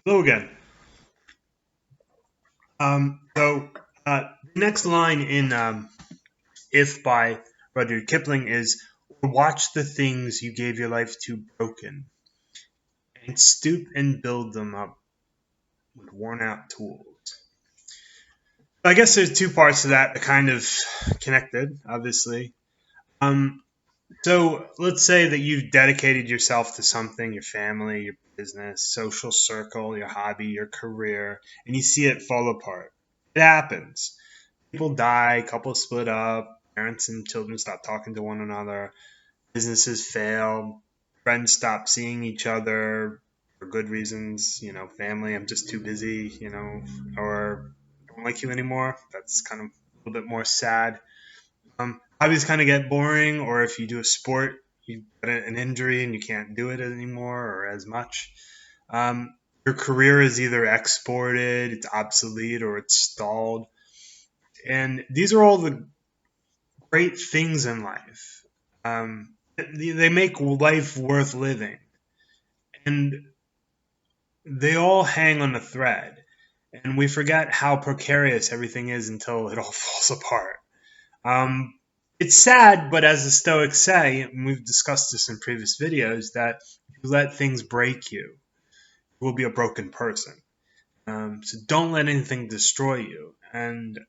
Hello again. The next line in If by Rudyard Kipling is, watch the things you gave your life to broken, and stoop and build them up with worn out tools. I guess there's two parts to that kind of connected, obviously. Um, so let's say that you've dedicated yourself to something, your family, your business, social circle, your hobby, your career, and you see it fall apart. It happens. People die, couples split up, parents and children stop talking to one another, businesses fail, friends stop seeing each other for good reasons, family, I'm just too busy, or I don't like you anymore. That's kind of a little bit more sad. Hobbies kind of get boring, or if you do a sport, you get an injury and you can't do it anymore or as much. Your career is either exported, it's obsolete, or it's stalled. And these are all the great things in life. They make life worth living, and they all hang on a thread. And we forget how precarious everything is until it all falls apart. Um, it's sad, but as the Stoics say, and we've discussed this in previous videos, that if you let things break you, you will be a broken person. So don't let anything destroy you. And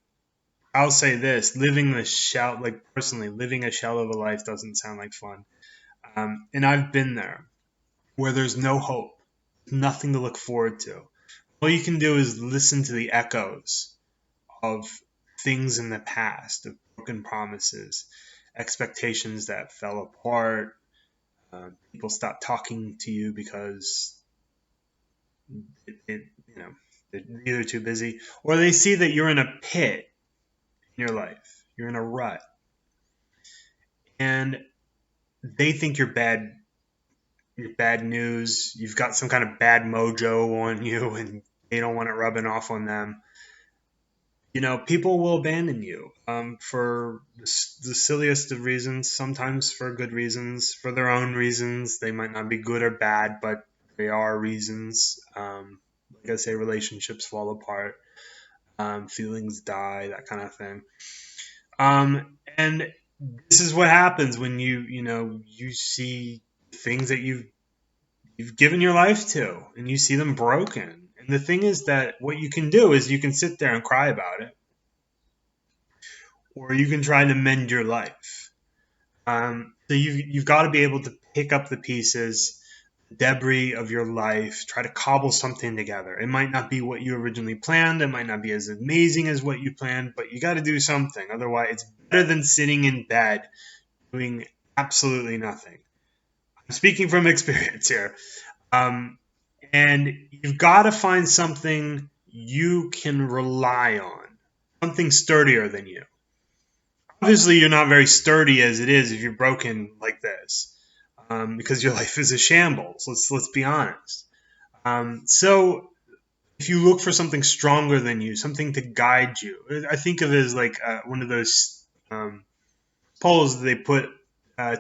I'll say this: living the shell, like personally, living a shell of a life doesn't sound like fun. And I've been there where there's no hope, nothing to look forward to. All you can do is listen to the echoes of things in the past, of broken promises, expectations that fell apart. People stop talking to you because it they're either too busy or they see that you're in a pit in your life. You're in a rut, and they think you're bad news. You've got some kind of bad mojo on you, and they don't want it rubbing off on them. People will abandon you for the silliest of reasons, sometimes for good reasons, for their own reasons. They might not be good or bad, but they are reasons. Like I say, relationships fall apart, feelings die, that kind of thing. And this is what happens when you see things that you've given your life to, and you see them broken. And the thing is that what you can do is you can sit there and cry about it, or you can try to mend your life. So you've got to be able to pick up the pieces, debris of your life, try to cobble something together. It might not be what you originally planned. It might not be as amazing as what you planned, but you got to do something. Otherwise, it's better than sitting in bed doing absolutely nothing. I'm speaking from experience here. Um, and you've got to find something you can rely on, something sturdier than you. Obviously, you're not very sturdy as it is if you're broken like this, because your life is a shambles. Let's be honest. So if you look for something stronger than you, something to guide you, I think of it as like one of those poles that they put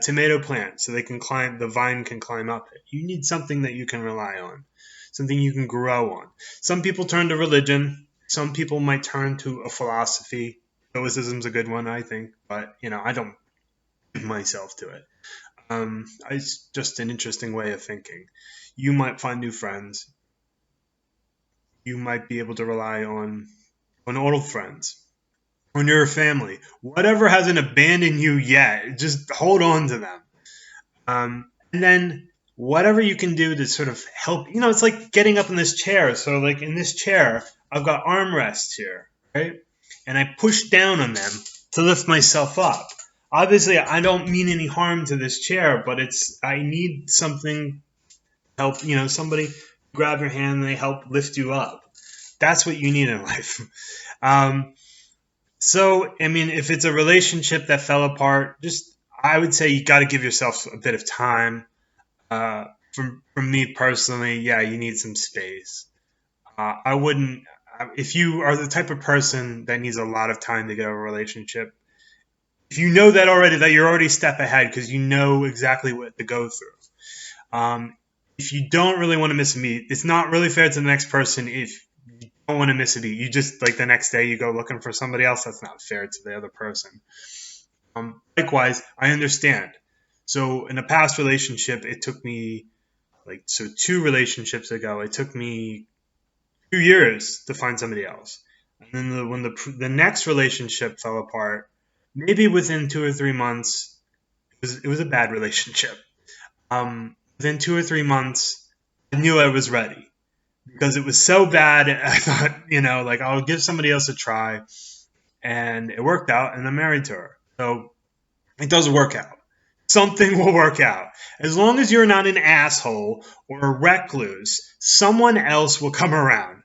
tomato plants so they can climb. The vine can climb up it. You need something that you can rely on, something you can grow on. Some people turn to religion. Some people might turn to a philosophy. Stoicism's a good one, I think, but I don't give myself to it. It's just an interesting way of thinking. You might find new friends. You might be able to rely on old friends, on your family. Whatever hasn't abandoned you yet, just hold on to them. And then whatever you can do to sort of help, it's like getting up in this chair. So like in this chair, I've got armrests here, right? And I push down on them to lift myself up. Obviously, I don't mean any harm to this chair, but I need something to help, somebody grab your hand and they help lift you up. That's what you need in life. Um, so, I mean, if it's a relationship that fell apart, I would say you got to give yourself a bit of time. Uh, from me personally, yeah, you need some space. I wouldn't, if you are the type of person that needs a lot of time to get over a relationship, if you know that already, that you're already a step ahead because you know exactly what to go through. Um, if you don't really want to miss a meet, it's not really fair to the next person if you don't want to miss a beat. You just, like, the next day you go looking for somebody else. That's not fair to the other person. Likewise, I understand. So in a past relationship, it took me, like, so 2 relationships ago, it took me 2 years to find somebody else. And then when the next relationship fell apart, maybe within 2 or 3 months, it was a bad relationship. Within 2 or 3 months, I knew I was ready because it was so bad. I thought, like, I'll give somebody else a try, and it worked out, and I'm married to her. So it does work out. Something will work out. As long as you're not an asshole or a recluse, someone else will come around.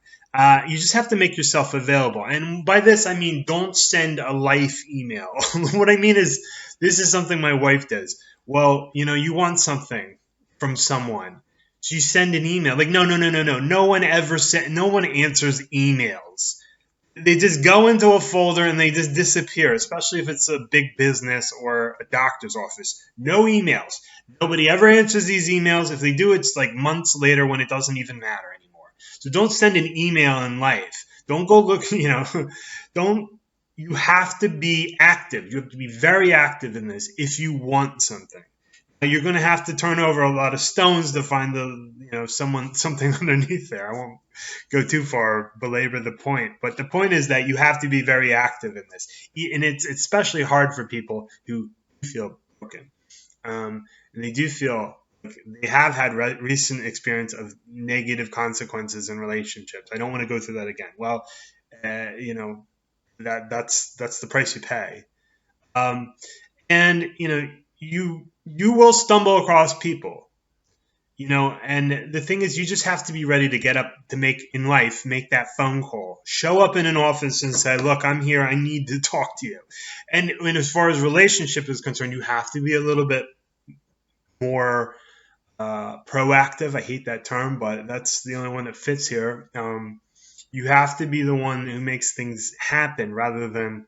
You just have to make yourself available. And by this, I mean, don't send a life email. What I mean is, this is something my wife does. Well, you want something from someone. So you send an email. Like, no, no, no, no, no. No one answers emails. They just go into a folder and they just disappear, especially if it's a big business or a doctor's office. No emails. Nobody ever answers these emails. If they do, it's like months later when it doesn't even matter anymore. So don't send an email in life. Don't go look, don't, you have to be active. You have to be very active in this if you want something. You're going to have to turn over a lot of stones to find something underneath there. I won't go too far, belabor the point. But the point is that you have to be very active in this. And it's especially hard for people who feel broken. And they do feel like they have had recent experience of negative consequences in relationships. I don't want to go through that again. Well, that's the price you pay. And you will stumble across people, and the thing is, you just have to be ready to get up to make that phone call, show up in an office and say, look, I'm here, I need to talk to you. And as far as relationship is concerned, you have to be a little bit more proactive. I hate that term, but that's the only one that fits here. You have to be the one who makes things happen rather than,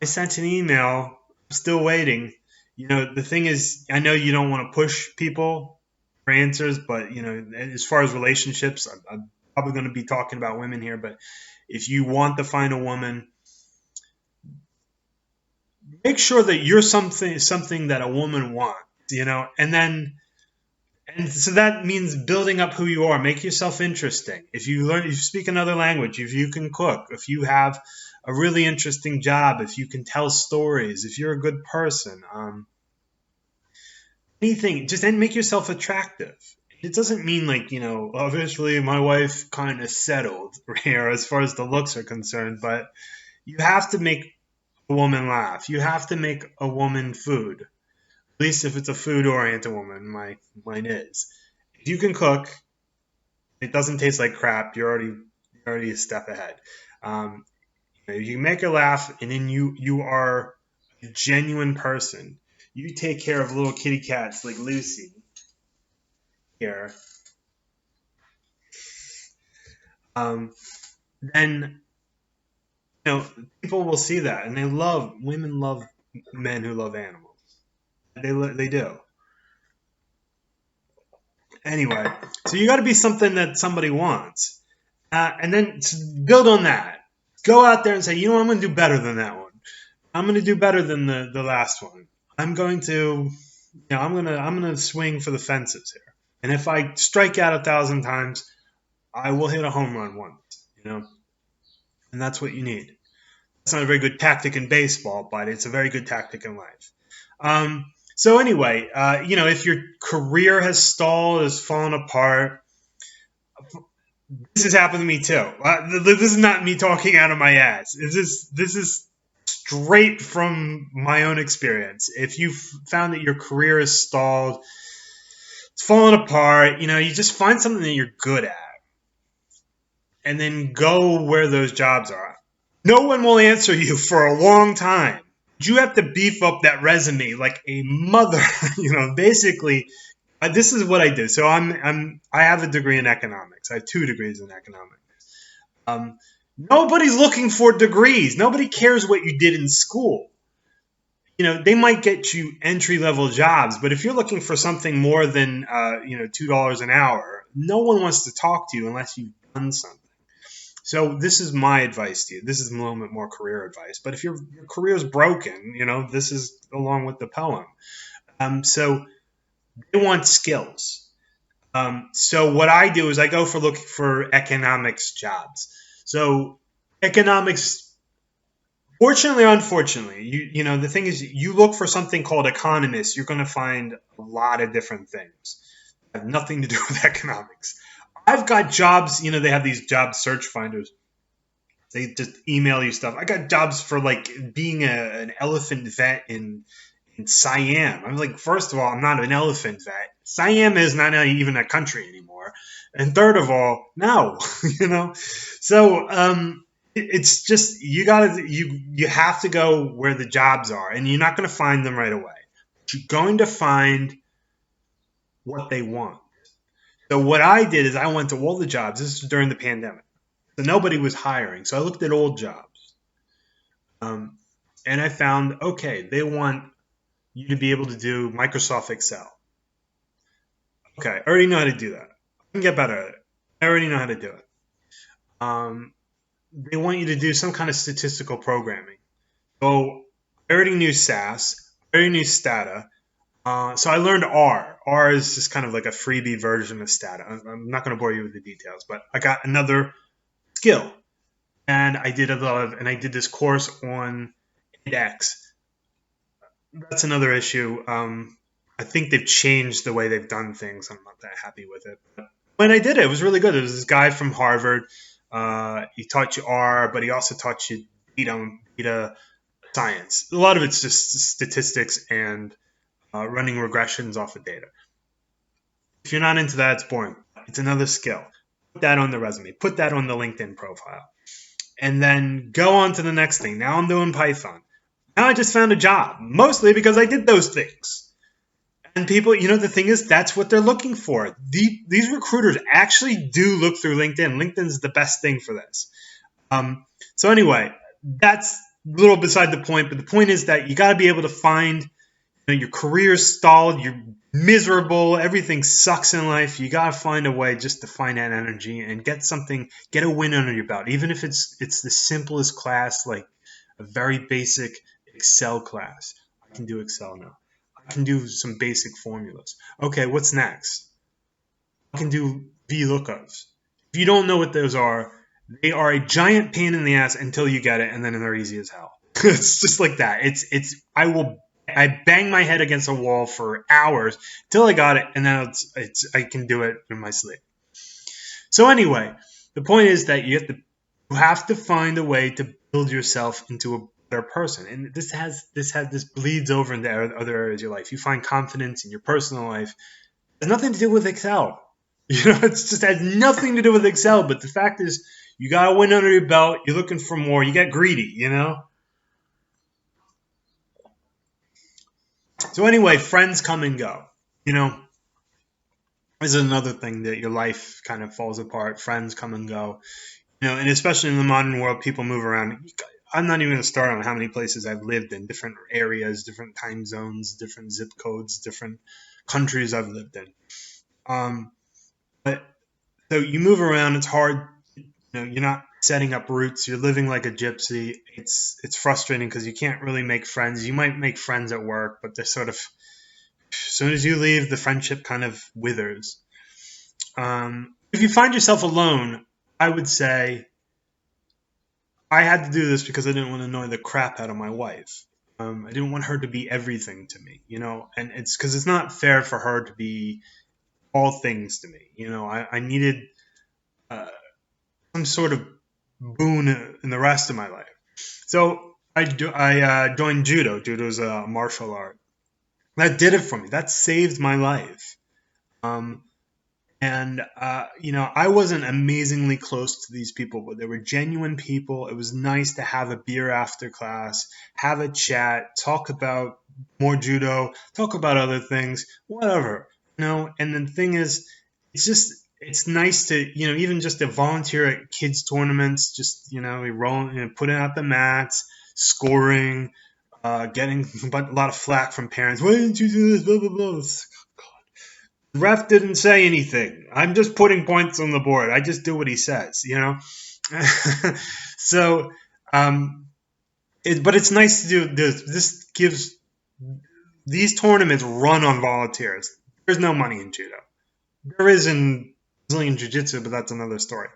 I sent an email, I'm still waiting. The thing is, I know you don't want to push people for answers, but, as far as relationships, I'm probably going to be talking about women here, but if you want to find a woman, make sure that you're something that a woman wants, and so that means building up who you are. Make yourself interesting. If you speak another language, if you can cook, if you have a really interesting job, if you can tell stories, if you're a good person, anything, just then make yourself attractive. It doesn't mean like, obviously my wife kind of settled here as far as the looks are concerned, but you have to make a woman laugh. You have to make a woman food. At least if it's a food-oriented woman, mine is. If you can cook, it doesn't taste like crap. You're already a step ahead. You make her laugh, and then you are a genuine person. You take care of little kitty cats like Lucy here. Then people will see that, and women love men who love animals. They do. Anyway, so you got to be something that somebody wants. And then to build on that. Go out there and say, I'm going to do better than that one. I'm going to do better than the last one. I'm going to, I'm going to swing for the fences here. And if I strike out 1,000 times, I will hit a home run once, And that's what you need. It's not a very good tactic in baseball, but it's a very good tactic in life. So anyway, if your career has stalled, has fallen apart, this has happened to me too. This is not me talking out of my ass. This is straight from my own experience. If you found that your career is stalled, it's falling apart, you just find something that you're good at, and then go where those jobs are. No one will answer you for a long time. You have to beef up that resume like a mother. Basically, this is what I do. So I have a degree in economics. I have 2 degrees in economics. Nobody's looking for degrees. Nobody cares what you did in school. they might get you entry level jobs, but if you're looking for something more than $2 an hour, no one wants to talk to you unless you've done something. So this is my advice to you. This is a little bit more career advice, but if your career is broken, this is along with the poem. So they want skills. So what I do is I go for looking for economics jobs. So economics, fortunately or unfortunately, the thing is, you look for something called economist, you're going to find a lot of different things that have nothing to do with economics. I've got jobs. They have these job search finders. They just email you stuff. I got jobs for like being an elephant vet in Siam. I'm like, first of all, I'm not an elephant vet. Siam is not even a country anymore. And third of all, no, So it's just you have to go where the jobs are, and you're not going to find them right away. You're going to find what they want. So what I did is I went to all the jobs. This was during the pandemic, so nobody was hiring. So I looked at old jobs, and I found, okay, they want you to be able to do Microsoft Excel. Okay, I already know how to do that. I can get better at it. I already know how to do it. They want you to do some kind of statistical programming. So I already knew SAS. I already knew Stata. So I learned R. R is just kind of like a freebie version of Stata. I'm not going to bore you with the details, but I got another skill, and I did I did this course on index. That's another issue. I think they've changed the way they've done things. I'm not that happy with it. But when I did it, it was really good. It was this guy from Harvard. He taught you R, but he also taught you data science. A lot of it's just statistics and running regressions off of data. If you're not into that, it's boring. It's another skill. Put that on the resume. Put that on the LinkedIn profile. And then go on to the next thing. Now I'm doing Python. Now I just found a job, mostly because I did those things. And people, the thing is, that's what they're looking for. These recruiters actually do look through LinkedIn. LinkedIn's the best thing for this. So anyway, that's a little beside the point. But the point is that you got to be able to find, your career's stalled, you're miserable, everything sucks in life. You got to find a way just to find that energy and get a win under your belt. Even if it's the simplest class, like a very basic Excel class. I can do Excel now. I can do some basic formulas. Okay, what's next? I can do VLOOKUPs. If you don't know what those are, they are a giant pain in the ass until you get it, and then they're easy as hell. It's just like that. I bang my head against a wall for hours till I got it, and then I can do it in my sleep. So anyway, the point is that you have to find a way to build yourself into a better person, and this bleeds over into other areas of your life. You find confidence in your personal life. It has nothing to do with Excel. It just has nothing to do with Excel. But the fact is, you got a win under your belt. You're looking for more. You get greedy. So anyway, friends come and go. This is another thing that your life kind of falls apart. Friends come and go. And especially in the modern world, people move around. I'm not even going to start on how many places I've lived in, different areas, different time zones, different zip codes, different countries I've lived in. But so you move around. It's hard. You're not setting up roots. You're living like a gypsy. It's frustrating because you can't really make friends. You might make friends at work, but they're sort of, as soon as you leave, the friendship kind of withers. If you find yourself alone, I would say I had to do this because I didn't want to annoy the crap out of my wife. I didn't want her to be everything to me, and it's because it's not fair for her to be all things to me. I needed some sort of boon in the rest of my life. So I joined judo. Judo is a martial art. That did it for me. That saved my life. And I wasn't amazingly close to these people, but they were genuine people. It was nice to have a beer after class, have a chat, talk about more judo, talk about other things, whatever. And the thing is, it's nice to, even just to volunteer at kids tournaments, just, we roll, putting out the mats, scoring, getting a lot of flack from parents. Why didn't you do this? Blah blah blah. The ref didn't say anything. I'm just putting points on the board. I just do what he says, you know. So, um, but it's nice to do this. This gives these tournaments run on volunteers. There's no money in judo. There is in Brazilian jiu-jitsu, but that's another story.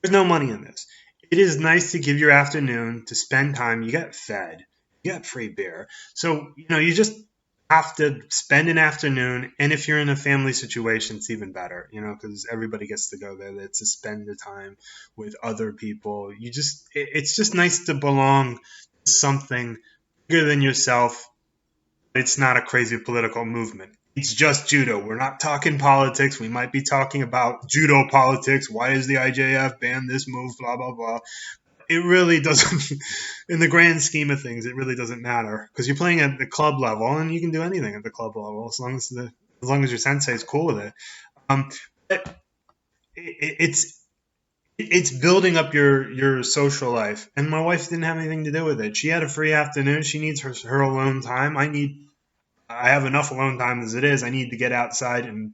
There's no money in this. It is nice to give your afternoon to spend time. You get fed. You get free beer. So, you just have to spend an afternoon. And if you're in a family situation, it's even better, because everybody gets to go there to spend the time with other people. It's just nice to belong to something bigger than yourself. It's not a crazy political movement. It's just judo. We're not talking politics. We might be talking about judo politics. Why is the IJF banned this move? Blah, blah, blah. It really doesn't, in the grand scheme of things, it really doesn't matter because you're playing at the club level and you can do anything at the club level as long as your sensei is cool with it. But it's building up your social life, and my wife didn't have anything to do with it. She had a free afternoon. She needs her alone time. I have enough alone time as it is. I need to get outside and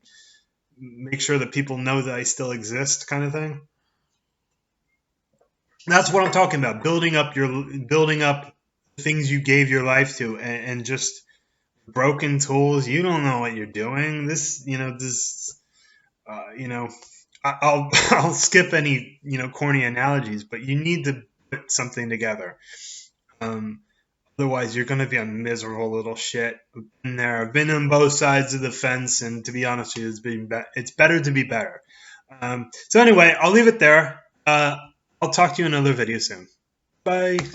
make sure that people know that I still exist, kind of thing. That's what I'm talking about. Building up the things you gave your life to, and just broken tools. You don't know what you're doing. I'll skip any corny analogies, but you need to put something together. Otherwise, you're going to be a miserable little shit. I've been there. I've been on both sides of the fence, and to be honest with you, it's better to be better. So anyway, I'll leave it there. I'll talk to you in another video soon. Bye.